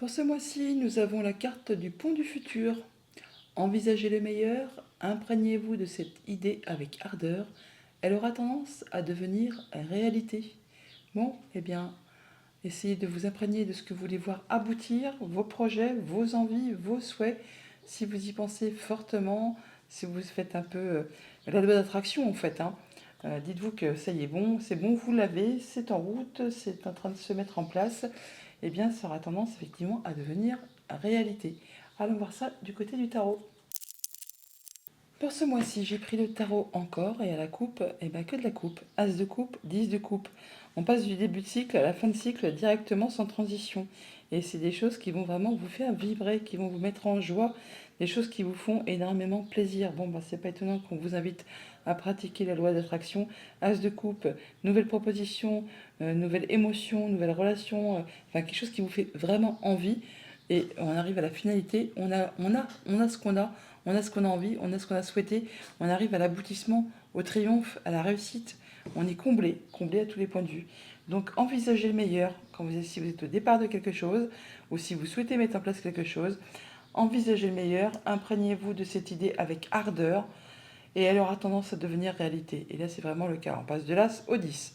Pour ce mois-ci, nous avons la carte du pont du futur. Envisagez le meilleur, imprégnez-vous de cette idée avec ardeur. Elle aura tendance à devenir réalité. Bon, eh bien, essayez de vous imprégner de ce que vous voulez voir aboutir, vos projets, vos envies, vos souhaits. Si vous y pensez fortement, si vous faites un peu la loi d'attraction en fait, dites-vous que ça y est bon, c'est bon, vous l'avez, c'est en route, c'est en train de se mettre en place. Eh bien, ça aura tendance effectivement à devenir réalité. Allons voir ça du côté du tarot. Pour ce mois-ci, j'ai pris le tarot encore et à la coupe, eh ben que de la coupe. As de coupe, 10 de coupe. On passe du début de cycle à la fin de cycle directement sans transition. Et c'est des choses qui vont vraiment vous faire vibrer, qui vont vous mettre en joie, des choses qui vous font énormément plaisir. Bon, bah, c'est pas étonnant qu'on vous invite à pratiquer la loi d'attraction. As de coupe, nouvelle proposition, nouvelle émotion, nouvelle relation, enfin quelque chose qui vous fait vraiment envie. Et on arrive à la finalité, on a ce qu'on a. On a ce qu'on a envie, on a ce qu'on a souhaité, on arrive à l'aboutissement, au triomphe, à la réussite. On est comblé, comblé à tous les points de vue. Donc envisagez le meilleur quand si vous êtes au départ de quelque chose ou si vous souhaitez mettre en place quelque chose. Envisagez le meilleur, imprégnez-vous de cette idée avec ardeur et elle aura tendance à devenir réalité. Et là c'est vraiment le cas. On passe de l'As au 10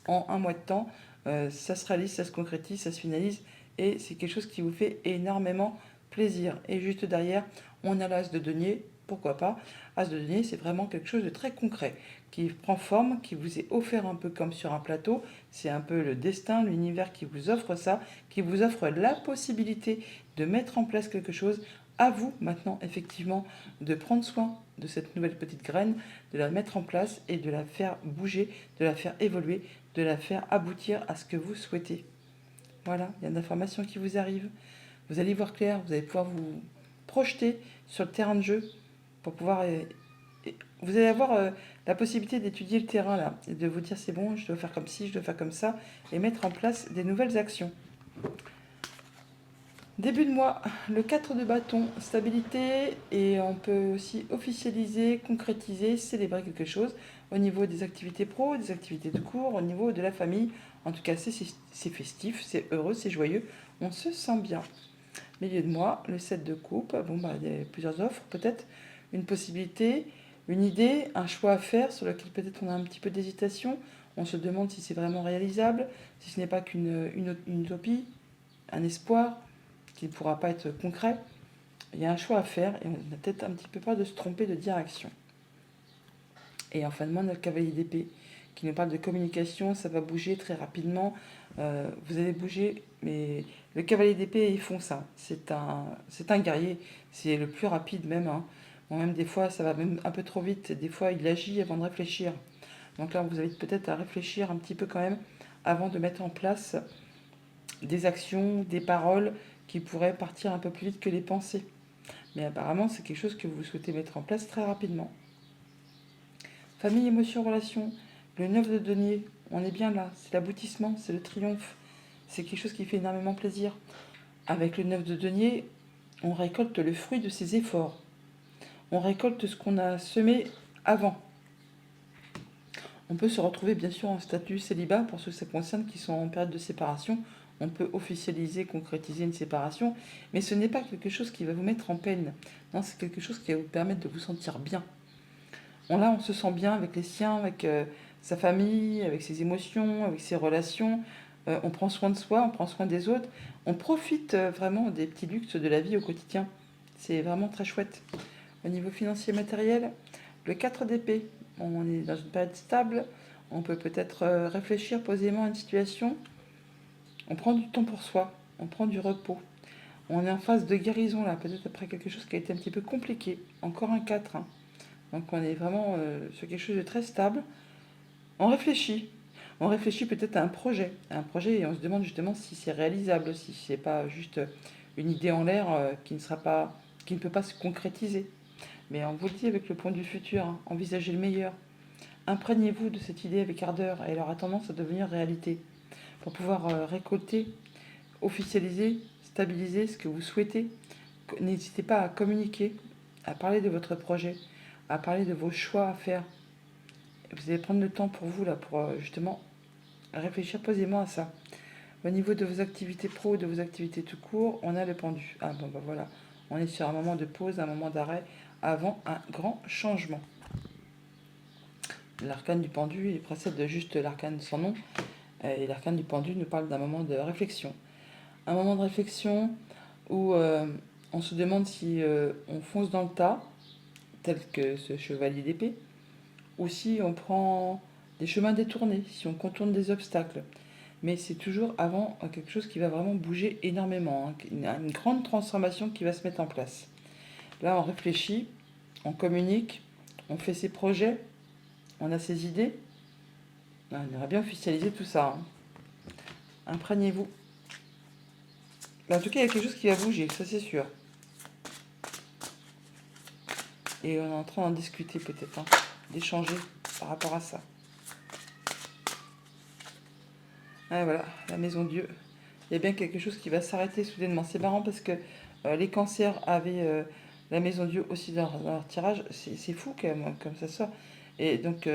en un mois de temps. Ça se réalise, ça se concrétise, ça se finalise et c'est quelque chose qui vous fait énormément plaisir. Et juste derrière, on a l'As de denier, pourquoi pas. As de denier, c'est vraiment quelque chose de très concret, qui prend forme, qui vous est offert un peu comme sur un plateau. C'est un peu le destin, l'univers qui vous offre ça, qui vous offre la possibilité de mettre en place quelque chose. À vous maintenant, effectivement, de prendre soin de cette nouvelle petite graine, de la mettre en place et de la faire bouger, de la faire évoluer, de la faire aboutir à ce que vous souhaitez. Voilà, il y a une information qui vous arrive. Vous allez voir clair, vous allez pouvoir vous projeter sur le terrain de jeu pour pouvoir. Vous allez avoir la possibilité d'étudier le terrain là et de vous dire c'est bon, je dois faire comme ci, je dois faire comme ça et mettre en place des nouvelles actions. Début de mois, le 4 de bâton, stabilité et on peut aussi officialiser, concrétiser, célébrer quelque chose au niveau des activités pro, des activités de cours, au niveau de la famille. En tout cas, c'est festif, c'est heureux, c'est joyeux, on se sent bien. Milieu de mois, le 7 de coupe, bon bah il y a plusieurs offres, peut-être une possibilité, une idée, un choix à faire sur lequel peut-être on a un petit peu d'hésitation. On se demande si c'est vraiment réalisable, si ce n'est pas une utopie, un espoir qui ne pourra pas être concret. Il y a un choix à faire et on a peut-être un petit peu peur de se tromper de direction. Et en fin de mois, on a le cavalier d'épée qui nous parle de communication, ça va bouger très rapidement. Vous allez bouger, mais le cavalier d'épée, ils font ça. C'est un guerrier, c'est le plus rapide même. Bon, même des fois, ça va même un peu trop vite. Des fois, il agit avant de réfléchir. Donc là, vous avez peut-être à réfléchir un petit peu quand même avant de mettre en place des actions, des paroles qui pourraient partir un peu plus vite que les pensées. Mais apparemment, c'est quelque chose que vous souhaitez mettre en place très rapidement. Famille, émotion, relation. Le 9 de denier, on est bien là. C'est l'aboutissement, c'est le triomphe. C'est quelque chose qui fait énormément plaisir. Avec le 9 de denier, on récolte le fruit de ses efforts. On récolte ce qu'on a semé avant. On peut se retrouver bien sûr en statut célibat pour ceux que ça concerne qui sont en période de séparation. On peut officialiser, concrétiser une séparation, mais ce n'est pas quelque chose qui va vous mettre en peine. Non, c'est quelque chose qui va vous permettre de vous sentir bien. Là, on se sent bien avec les siens, avec sa famille, avec ses émotions, avec ses relations. On prend soin de soi, on prend soin des autres. On profite vraiment des petits luxes de la vie au quotidien. C'est vraiment très chouette. Au niveau financier matériel, le 4 d'épée, on est dans une période stable. On peut peut-être réfléchir posément à une situation. On prend du temps pour soi, on prend du repos. On est en phase de guérison là, peut-être après quelque chose qui a été un petit peu compliqué. Encore un 4. Donc on est vraiment sur quelque chose de très stable. On réfléchit. On réfléchit peut-être à un projet et on se demande justement si c'est réalisable, si c'est pas juste une idée en l'air qui ne peut pas se concrétiser. Mais on vous le dit avec le point du futur, envisagez le meilleur. Imprégnez-vous de cette idée avec ardeur et elle aura tendance à devenir réalité. Pour pouvoir récolter, officialiser, stabiliser ce que vous souhaitez, n'hésitez pas à communiquer, à parler de votre projet, à parler de vos choix à faire. Vous allez prendre le temps pour vous, là, pour justement réfléchir posément à ça. Au niveau de vos activités pro, de vos activités tout court, on a le pendu. Ah bon, bah voilà, on est sur un moment de pause, un moment d'arrêt avant un grand changement. L'arcane du pendu, il précède de juste l'arcane sans nom. Et l'arcane du pendu nous parle d'un moment de réflexion. Un moment de réflexion où on se demande si on fonce dans le tas, tel que ce chevalier d'épée, ou si on prend des chemins détournés, si on contourne des obstacles. Mais c'est toujours avant quelque chose qui va vraiment bouger énormément, hein, une grande transformation qui va se mettre en place. Là, on réfléchit, on communique, on fait ses projets, on a ses idées. On aimerait bien officialiser tout ça. Hein. Imprégnez-vous. En tout cas, il y a quelque chose qui va bouger, ça c'est sûr. Et on est en train d'en discuter peut-être, hein, d'échanger par rapport à ça. Ah, voilà, la maison Dieu. Il y a bien quelque chose qui va s'arrêter soudainement. C'est marrant parce que les cancers avaient la maison Dieu aussi dans leur tirage. C'est fou quand même, comme ça sort. Et donc,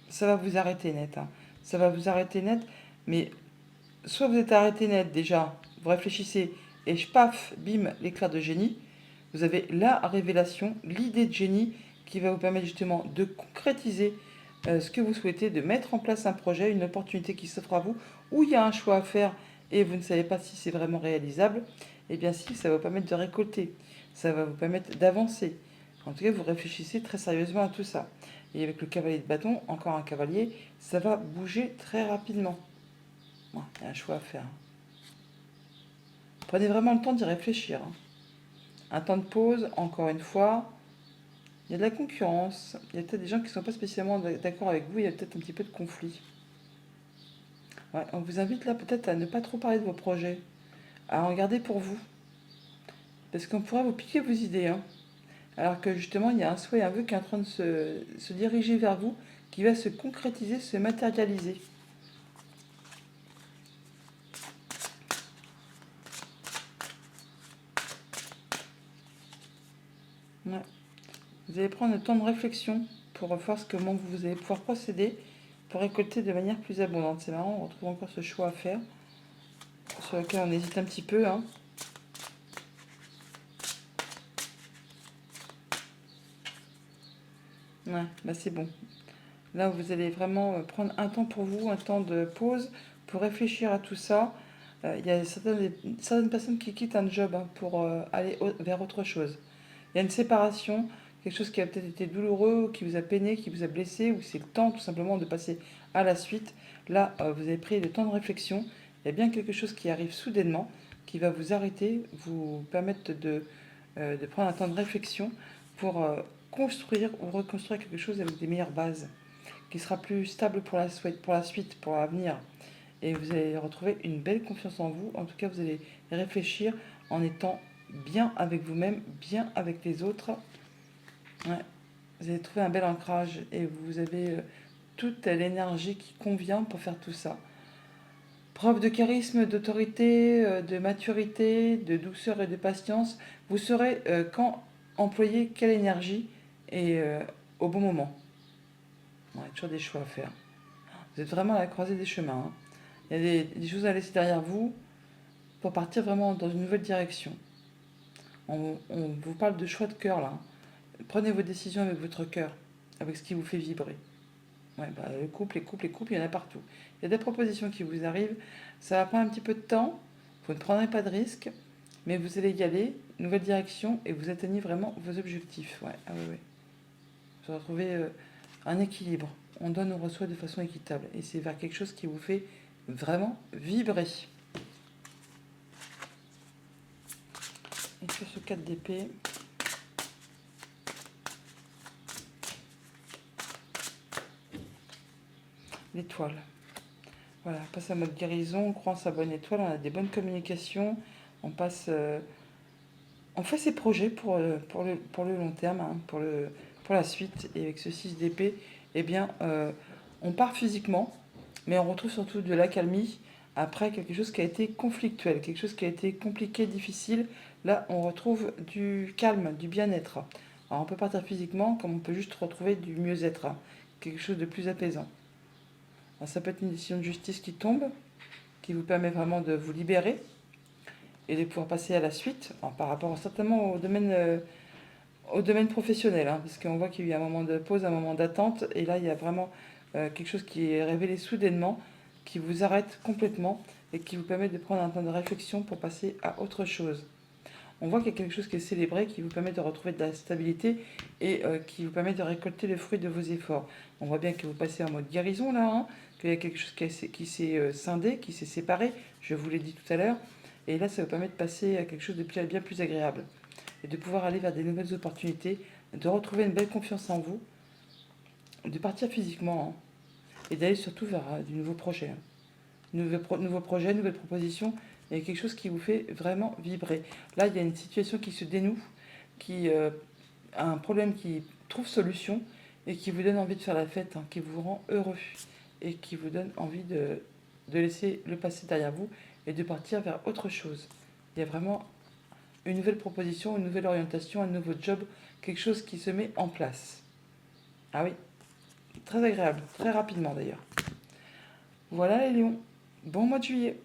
ça va vous arrêter net. Hein. Ça va vous arrêter net, mais soit vous êtes arrêté net déjà, vous réfléchissez, et paf, bim, l'éclair de génie. Vous avez la révélation, l'idée de génie qui va vous permettre justement de concrétiser ce que vous souhaitez, de mettre en place un projet, une opportunité qui s'offre à vous, où il y a un choix à faire et vous ne savez pas si c'est vraiment réalisable. Eh bien si, ça va vous permettre de récolter, ça va vous permettre d'avancer. En tout cas, vous réfléchissez très sérieusement à tout ça. Et avec le cavalier de bâton, encore un cavalier, ça va bouger très rapidement. Il y a un choix à faire. Prenez vraiment le temps d'y réfléchir. Hein. Un temps de pause, encore une fois. Il y a de la concurrence. Il y a peut-être des gens qui ne sont pas spécialement d'accord avec vous. Il y a peut-être un petit peu de conflit. Ouais, on vous invite là peut-être à ne pas trop parler de vos projets. À en garder pour vous. Parce qu'on pourrait vous piquer vos idées. Hein. Alors que justement, il y a un souhait, un vœu qui est en train de se diriger vers vous, qui va se concrétiser, se matérialiser. Ouais. Vous allez prendre le temps de réflexion pour voir comment vous allez pouvoir procéder pour récolter de manière plus abondante. C'est marrant, on retrouve encore ce choix à faire, sur lequel on hésite un petit peu. Hein. Ouais, bah c'est bon. Là, vous allez vraiment prendre un temps pour vous, un temps de pause pour réfléchir à tout ça. Il y a certaines personnes qui quittent un job hein, pour aller vers autre chose. Il y a une séparation, quelque chose qui a peut-être été douloureux, qui vous a peiné, qui vous a blessé, ou c'est le temps tout simplement de passer à la suite. Là, vous avez pris le temps de réflexion. Il y a bien quelque chose qui arrive soudainement, qui va vous arrêter, vous permettre de prendre un temps de réflexion pour construire ou reconstruire quelque chose avec des meilleures bases, qui sera plus stable pour la suite, pour l'avenir. Et vous allez retrouver une belle confiance en vous. En tout cas, vous allez réfléchir en étant bien avec vous-même, bien avec les autres. Ouais. Vous allez trouver un bel ancrage et vous avez toute l'énergie qui convient pour faire tout ça. Preuve de charisme, d'autorité, de maturité, de douceur et de patience. Vous saurez quand employer quelle énergie et au bon moment. Il y a toujours des choix à faire. Vous êtes vraiment à la croisée des chemins. Hein. Il y a des choses à laisser derrière vous pour partir vraiment dans une nouvelle direction. On vous parle de choix de cœur là. Prenez vos décisions avec votre cœur, avec ce qui vous fait vibrer. Ouais, bah, les couples, il y en a partout. Il y a des propositions qui vous arrivent. Ça va prendre un petit peu de temps. Vous ne prendrez pas de risques, mais vous allez y aller, nouvelle direction, et vous atteignez vraiment vos objectifs. Ouais, ah ouais, ouais. Vous retrouvez un équilibre. On donne, on reçoit de façon équitable. Et c'est vers quelque chose qui vous fait vraiment vibrer. Et sur ce 4 d'épée, l'étoile. Voilà, on passe à mode guérison, on croit en sa bonne étoile, on a des bonnes communications, on passe, on fait ses projets pour le long terme, hein, pour la suite. Et avec ce 6 d'épée, eh bien, on part physiquement, mais on retrouve surtout de l'accalmie après quelque chose qui a été conflictuel, quelque chose qui a été compliqué, difficile. Là, on retrouve du calme, du bien-être. Alors, on peut partir physiquement, comme on peut juste retrouver du mieux-être, hein, quelque chose de plus apaisant. Alors, ça peut être une décision de justice qui tombe, qui vous permet vraiment de vous libérer et de pouvoir passer à la suite, par rapport certainement au domaine professionnel, hein, parce qu'on voit qu'il y a eu un moment de pause, un moment d'attente, et là il y a vraiment quelque chose qui est révélé soudainement, qui vous arrête complètement et qui vous permet de prendre un temps de réflexion pour passer à autre chose. On voit qu'il y a quelque chose qui est célébré, qui vous permet de retrouver de la stabilité et qui vous permet de récolter le fruit de vos efforts. On voit bien que vous passez en mode guérison là, hein, qu'il y a quelque chose qui s'est scindé, qui s'est séparé, je vous l'ai dit tout à l'heure, et là ça vous permet de passer à quelque chose de bien plus agréable et de pouvoir aller vers des nouvelles opportunités, de retrouver une belle confiance en vous, de partir physiquement, hein, et d'aller surtout vers du nouveau projet. Hein. Nouveau projet, nouvelle proposition, et quelque chose qui vous fait vraiment vibrer. Là, il y a une situation qui se dénoue, qui a un problème qui trouve solution et qui vous donne envie de faire la fête, hein, qui vous rend heureux et qui vous donne envie de laisser le passé derrière vous et de partir vers autre chose. Il y a vraiment une nouvelle proposition, une nouvelle orientation, un nouveau job, quelque chose qui se met en place. Ah oui, très agréable, très rapidement d'ailleurs. Voilà les lions, bon mois de juillet.